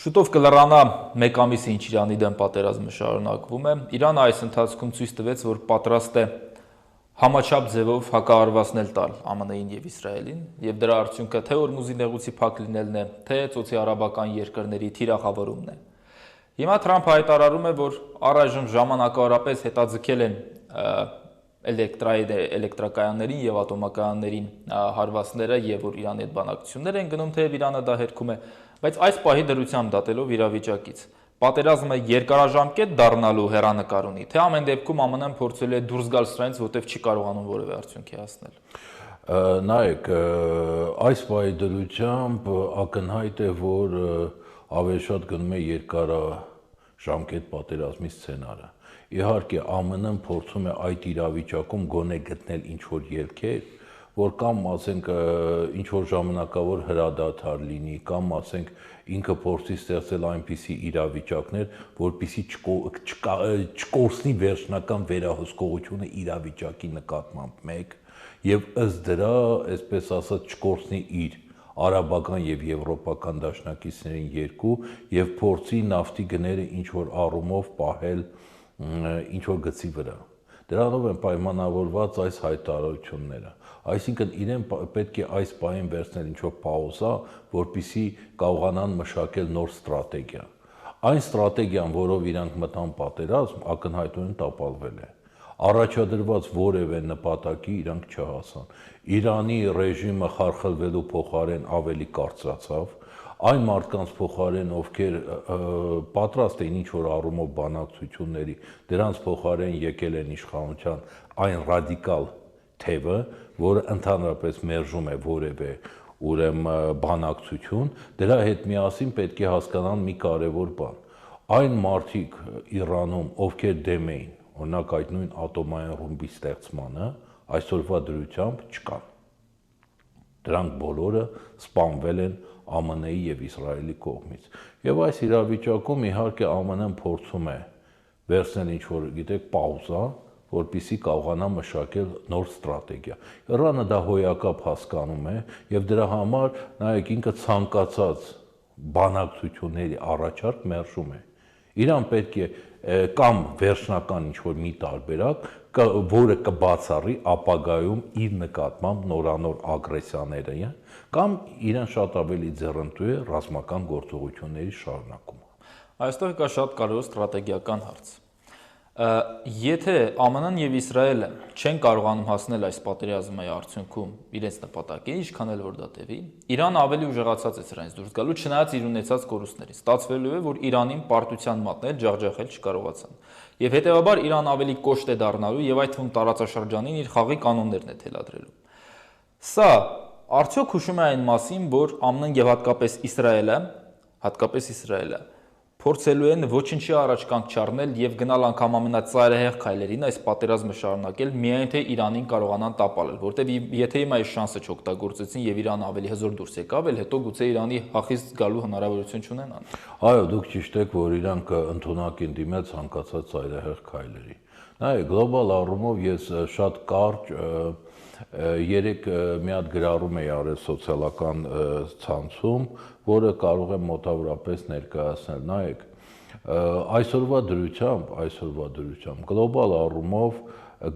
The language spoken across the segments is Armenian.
Շուտով կլռանա մեկ ամիս ինչ Իրանի դեմ պատերազմը շարունակվում է։ Իրանը այս ընթացքում ցույց տվեց, որ պատրաստ է համաչափ ձևով հակահարվածներ տալ ԱՄՆ-ին եւ Իսրայելին, եւ դրա արդյունքը թե Օրմուզի նեղուցի փակ լինելն է, թե ծոցի արաբական երկրների թիրախավորումն է։ Հիմա Թրամփը հայտարարում է, որ առայժմ ժամանակավորապես հետաձգել են էլեկտրակայաններին եւ ատոմակայաններին հարվածները եւ որ Իրանի հետ բանակցություններ են գնում, թեև Իրանը դա հերքում է, բայց այս պահի դրությամբ դատելով իրավիճակից պատերազմը երկարաժամկետ դառնալու հեռանկար ունի, թե ամեն դեպքում ԱՄՆ-ն փորձել է դուրս գալ սրանից, որտեղ չի կարողանում որևէ արդյունքի հասնել։ Նայեք, այս պահի դրությամբ ակնհայտ է, որ ավելի շատ գնում է երկարաժամկետ պատերազմի սցենարը։ Իհարկե ԱՄՆ-ն փորձում է այդ իրավիճակում գոնե գտնել ինչ-որ ելքեր, որ կամ ասենք ինչ-որ ժամանակավոր հրադադար լինի, կամ ասենք ինքը փորձի ստեղծել այնպիսի իրավիճակներ, որպեսզի չկորցնի վերջնական վերահսկողությունը իրավիճակի նկատմամբ մեկ, եւ ըստ դրա, այսպես ասած, չկորցնի իր արաբական եւ եվրոպական դաշնակիցներին երկու եւ փորձի նավթի գները ինչ-որ առումով պահել ինչ-որ գծի վրա։ Դրանով են պայմանավորված այս հայտարարությունները։ Այսինքն իրեն պետք է այս պահին վերցնել ինչ-որ պաուզա, որպեսզի կարողանան մշակել նոր ստրատեգիա։ Այն ստրատեգիան, որով իրանք մտան պատերազմ, ակնհայտորեն տապալվել է։ Առաջադրված որևէ նպատակի իրանք չհասան։ Իրանի ռեժիմը խարխլվելու փոխարեն ավելի կարծրացավ, այն մարդկանց փոխարեն, ովքեր պատրաստ էին ինչ-որ առումով բանակցությունների, դրանց փոխարեն եկել են իշխանության այն ռադիկալ թևը, որը ընդհանրապես մերժում է որևէ բանակցություն, դրա հետ միասին պետք է հասկանան մի կարևոր բան։ Այն մարդիկ Իրանում, ովքեր դեմ էին, օրինակ այդ նույն ատոմային ռումբի ստեղծմանը, այսօրվա դրությամբ չկան։ Դրանք բոլորը սպանվել են ԱՄՆ-ի եւ Իսրայելի կողմից։ Եվ այս իրավիճակում իհարկե ԱՄՆ-ն փորձում է վերցնել ինչ-որ, գիտեք, պաուզա, որպեսզի կարողանա մշակել նոր ստրատեգիա։ Իրանը դա հոյակապ հասկանում է եւ դրա համար նայեք ինքը ցանկացած բանակցությունների առաջարկ մերժում է։ Իրան պետք է կամ վերջնական ինչ-որ մի տարբերակ, որը կբացառի ապագայում իր նկատմամբ նորանոր ագրեսիաները, կամ իրան շատ ավելի ձեռնտու է ռազմական գործողությունների շարունակումը։ Այստեղ կա շատ կարևոր ստրատեգիական հարց։ Եթե ԱՄՆ-ն եւ Իսրայելը չեն կարողանում հասնել այս պատերազմի արդյունքում իրենց նպատակին, ինչքան էլ որ դա տևի, Իրանը ավելի ուժեղացած է սրանից դուրս գալու, չնայած իր ունեցած կորուստների։ Ստացվելու է, որ Իրանին պարտության մատնել ջախջախել չկարողացան։ Եվ հետեւաբար Իրանը ավելի կոշտ է դառնալու եւ այդ թվում տարածաշրջանին իր խաղի կանոններն է թելադրելու։ Սա արդյոք հուշում է այն մասին, որ ԱՄՆ-ն եւ հատկապես Իսրայելը փորձելու են ոչինչի առաջ կանգ չառնել եւ գնալ անգամ ամենածայրահեղ քայլերին այս պատերազմը շարունակել, միայն թե Իրանին կարողանան տապալել, որտեւ եթե հիմա այս շանսը չօգտագործեցին եւ Իրանը ավելի հզոր դուրս եկավ, հետո գուցե Իրանի հախից գալու հնարավորություն չունենան։ Այո, դուք ճիշտ եք, որ իրանք ընդունակ են դիմել ցանկացած ծայրահեղ քայլերի։ Նայեք, գլոբալ առումով ես շատ կարճ երեք մի հատ գրառում էի արել սոցիալական ցանցում, որը կարող եմ մոտավորապես ներկայացնել։ Նայեք, այսօրվա դրությամբ գլոբալ առումով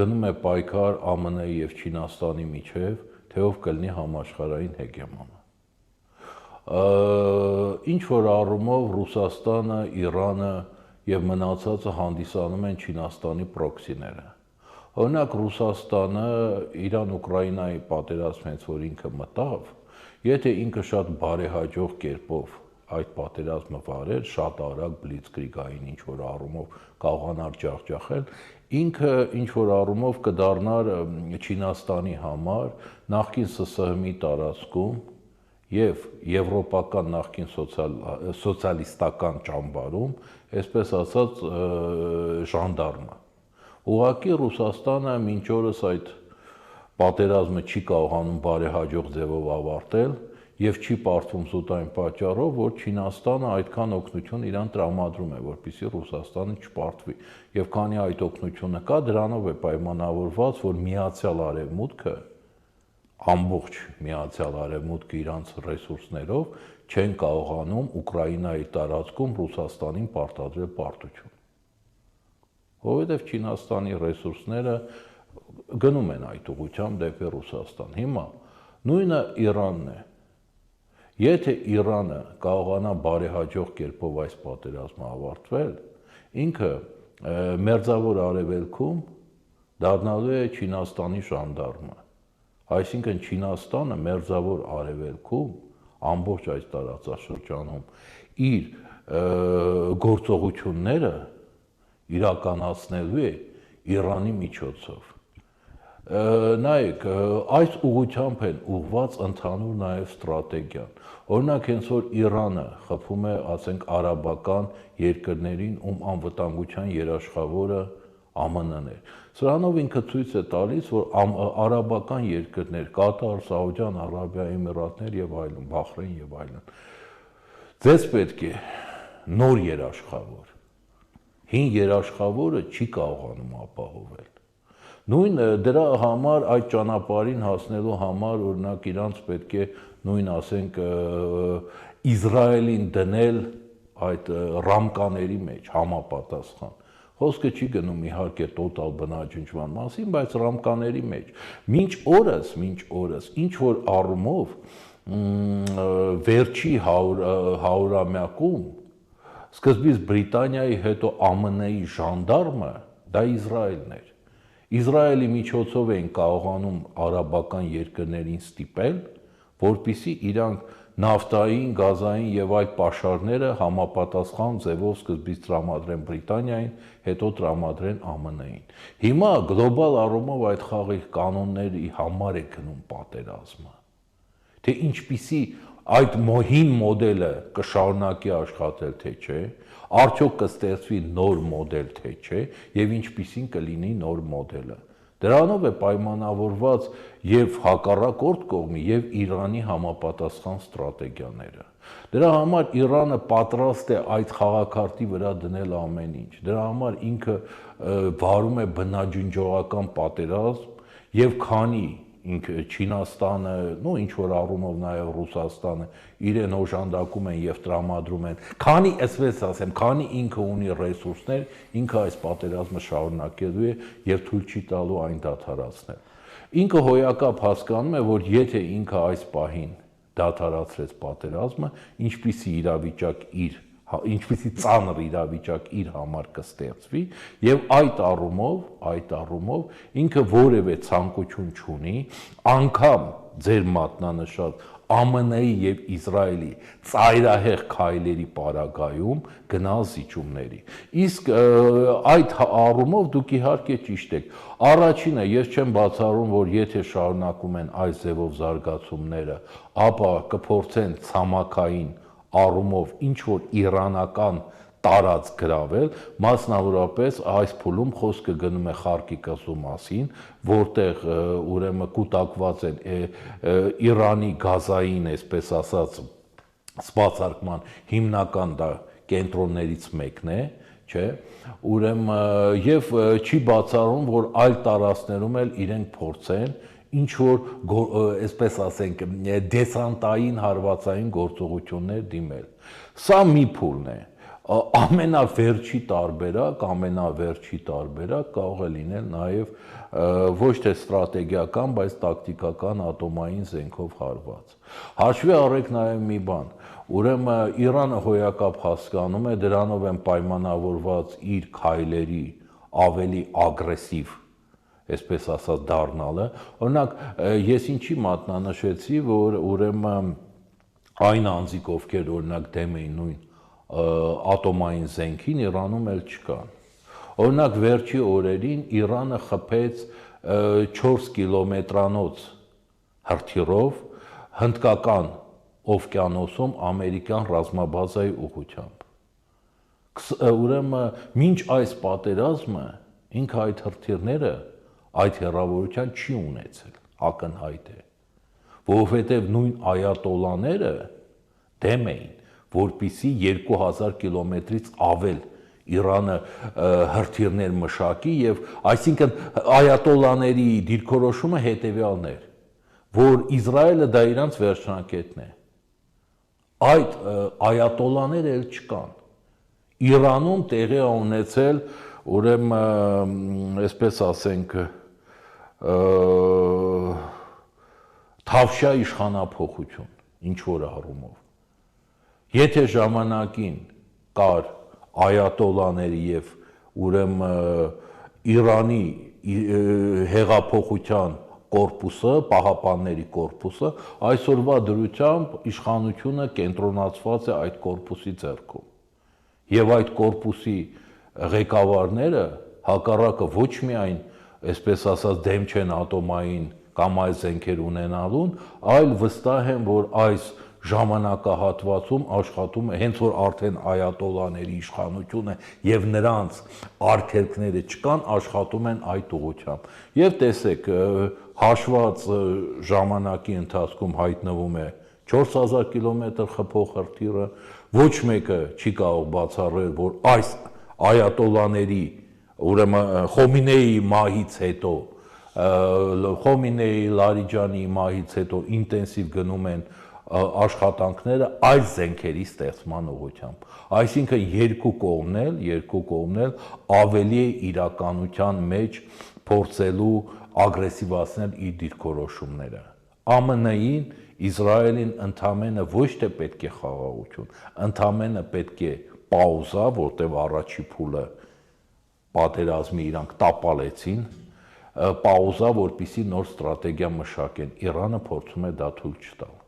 գնում է պայքար ԱՄՆ-ի եւ Չինաստանի միջև, թե ով կլինի համաշխարհային հեգեմոնը։ Ինչ որ առումով Ռուսաստանը, Իրանը եւ մնացածը հանդիսանում են Չինաստանի պրոքսիները։ Օրինակ Ռուսաստանը Իրան-Ուկրաինայի պատերազմը հենց որ ինքը մտավ, եթե ինքը շատ բարեհաջող կերպով այդ պատերազմը վարեր, շատ արագ բլիցկրիգային ինչ որ առումով կարողանար ջախջախել, ինքը ինչ որ առումով կդառնար Չինաստանի համար նախկին ՍՍՀՄ-ի տարածքում եւ եվրոպական նախկին սոցիալիստական ճամբարում, այսպես ասած, ժանդարմը։ Ուղղակի Ռուսաստանը մինչ օրս այդ պատերազմը չի կարողանում բարեհաջող ձևով ավարտել եւ չի պարտվում զուտ այն պատճառով, որ Չինաստանը այդքան օգնություն իրան տրամադրում է, որպեսզի Ռուսաստանը չպարտվի։ Եվ քանի այդ օգնությունը կա, դրանով է պայմանավորված, որ Միացյալ Արևմուտքը ամբողջ Միացյալ Արևմուտքը իրանց ռեսուրսներով չեն կարողանում Ուկրաինայի տարածքում Ռուսաստանին պարտադրել պարտություն։ Որովհետև Չինաստանի ռեսուրսները գնում են այդ ուղղությամբ դեպի Ռուսաստան։ Հիմա նույնը Իրանն է։ Եթե Իրանը կարողանա բարեհաջող կերպով այս պատերազմը ավարտվել, ինքը Մերձավոր Արևելքում դառնալու է Չինաստանի ժանդարմը։ Այսինքն Չինաստանը Մերձավոր Արևելքում ամբողջ այս տարածաշրջանում իր գործողությունները իրականացնելու է Իրանի միջոցով։ Նայեք, այս ուղղությամբ են ուղղված ընդհանուր նաև ստրատեգիան։ Օրինակ, հենց որ Իրանը խփում է, ասենք, արաբական երկրներին, ում անվտանգության երաշխավորը ԱՄՆ-ն է։ Սրանով ինքը ցույց է տալիս, որ արաբական երկրներ, Կատար, Սաուդյան Արաբիա, Էմիրատներ եւ այլն, Բահրեյն եւ այլն, ձեզ պետք է նոր երաշխավոր։ Հին երաշխավորը չի կարողանում ապահովել։ Նույն դրա համար այդ ճանապարհին հասնելու համար օրինակ իրանց պետք է նույն ասենք Իսրայելին դնել այդ ռամկաների մեջ համապատասխան։ Խոսքը չի գնում իհարկե տոտալ բնաջնջման մասին, բայց ռամկաների մեջ։ Մինչ օրս ինչ որ առումով վերջի 100-ամյակում սկզբից Բրիտանիայի, հետո ԱՄՆ-ի ժանդարմը դա Իսրայելն էր։ Իսրայելի միջոցով էին կարողանում արաբական երկրներին ստիպել, որպեսզի իրանք նավթային, գազային եւ այլ պաշարները համապատասխան ձևով սկզբից տրամադրեն Բրիտանիային, հետո տրամադրեն ԱՄՆ-ին։ Հիմա գլոբալ առումով այդ խաղի կանոնների համար է գնում պատերազմը։ Թե ինչպիսի այդ հին մոդելը կշարունակի աշխատել, թե չէ, արդյոք կստեղծվի նոր մոդել, թե չէ, եւ ինչպիսին կլինի նոր մոդելը։ Դրանով է պայմանավորված եւ հակառակորդ կողմի եւ Իրանի համապատասխան ստրատեգիաները։ Դրա համար Իրանը պատրաստ է այդ խաղակարգի վրա դնել ամեն ինչ։ Դրա համար ինքը վարում է բնաջնջողական պատերազմ եւ քանի ինքը Չինաստանը, նո ինչ որ առումով նաև Ռուսաստանը իրեն օժանդակում են եւ տրամադրում են, քանի այսպես ասեմ, քանի ինքը ունի ռեսուրսներ, ինքը այս պատերազմը շարունակելու է եւ թույլ չի տալու այն դադարացնել։ Ինքը հոյակապ հասկանում է, որ եթե ինքը այս պահին դադարացրեց պատերազմը, ինչպիսի ծանր իրավիճակ իր համար կստեղծվի եւ այդ առումով ինքը որևէ ցանկություն չունի անգամ ձեր մատնանշած ԱՄՆ-ի եւ Իսրայելի ծայրահեղ քայլերի պարագայում գնալ զիջումների։ Իսկ այդ առումով դուք իհարկե ճիշտ եք։ Առաջինը ես չեմ բացառում, որ եթե շարունակում են այս ձևով զարգացումները, ապա կփորձեն ցամաքային առումով ինչ որ իրանական տարածք գրավել, մասնավորապես այս փուլում խոսքը գնում է Խարկի կղզու մասին, որտեղ ուրեմն կուտակված են Իրանի գազային, այսպես ասած, սպասարկման հիմնական դա կենտրոններից մեկն է, չէ՞, ուրեմն եւ չի բացառում, որ այլ տարածքներում էլ իրենք փորձեն ինչ որ այսպես ասենք դեսանտային հարվածային գործողություններ դիմել։ Սա մի փուլն է։ Ամենավերջի տարբերակ կարող է լինել նաև ոչ թե ստրատեգիական, բայց տակտիկական ատոմային զենքով հարված։ Հաշվի առեք նաև մի բան, ուրեմն Իրանը հոյակապ հասկանում է, դրանով են պայմանավորված իր քայլերի ավելի ագրեսիվ, այսպես ասած, դառնալը։ Օրինակ, ես ինչի մատնանշեցի, որ ուրեմն այն անձիկ, ովքեր օրինակ դեմ էին նույն ատոմային զենքին, Իրանում էլ չկան։ Օրինակ վերջի օրերին Իրանը խփեց 4 կիլոմետրանոց հրթիռով հնդկական օվկիանոսում ամերիկյան ռազմաբազայի ուղղությամբ։ Ուրեմն մինչ այս պատերազմը ինքը այդ հրթիռները այդ հեռավորության չի ունեցել, ակնհայտ է, որովհետև նույն այատոլաները դեմ էին, որպեսզի 2000 կիլոմետրից ավել Իրանը հրթիռներ մշակի եւ այսինքն այատոլաների դիրքորոշումը հետեւյալն էր, որ Իսրայելը դա իրանց վերջնակետն է։ Այդ այատոլաները էլ չկան։ Իրանում տեղի է ունեցել, ուրեմն, այսպես ասենք, թավշյա իշխանափոխություն, ինչ որ առումով։ Եթե ժամանակին կար այատոլաների եւ ուրեմն Իրանի հեղափոխության կորպուսը, պահապանների կորպուսը, այսօրվա դրությամբ իշխանությունը կենտրոնացված է այդ կորպուսի ձեռքում։ Եվ այդ կորպուսի ղեկավարները հակառակը ոչ միայն, այսպես ասած, դեմ չեն ատոմային կամ այլ զենքեր ունենալուն, այլ վստահ են, որ այս ժամանակահատվածում աշխատում է, հենց որ արդեն այատոլաների իշխանությունը եւ նրանց արգելքները չկան, աշխատում են այդ ուղղությամբ։ Եվ տեսեք, հաշված ժամանակի ընթացքում հայտնվում է 4000 կիլոմետր խփոխրթիռը, ոչ մեկը չի կարող բացառել, որ այս այատոլաների, ուրեմն Խոմինեի մահից հետո, Խոմինեի, Լարիջանի մահից հետո ինտենսիվ գնում են աշխատանքները այս զենքերի ստեղծման ուղղությամբ։ Այսինքն երկու կողմն էլ ավելի է իրականության մեջ փորձելու ագրեսիվացնել իր դիրքորոշումները։ ԱՄՆ-ին, Իսրայելին ընդամենը ոչ թե պետք է խաղաղություն, ընդամենը պետք է պաուզա, որտեղ առաջի փուլը պատերազմի իրանք տապալեցին, պաուզա, որպեսզի նոր ստրատեգիա մշակեն։ Իրանը փորձում է դա թույլ չտալ։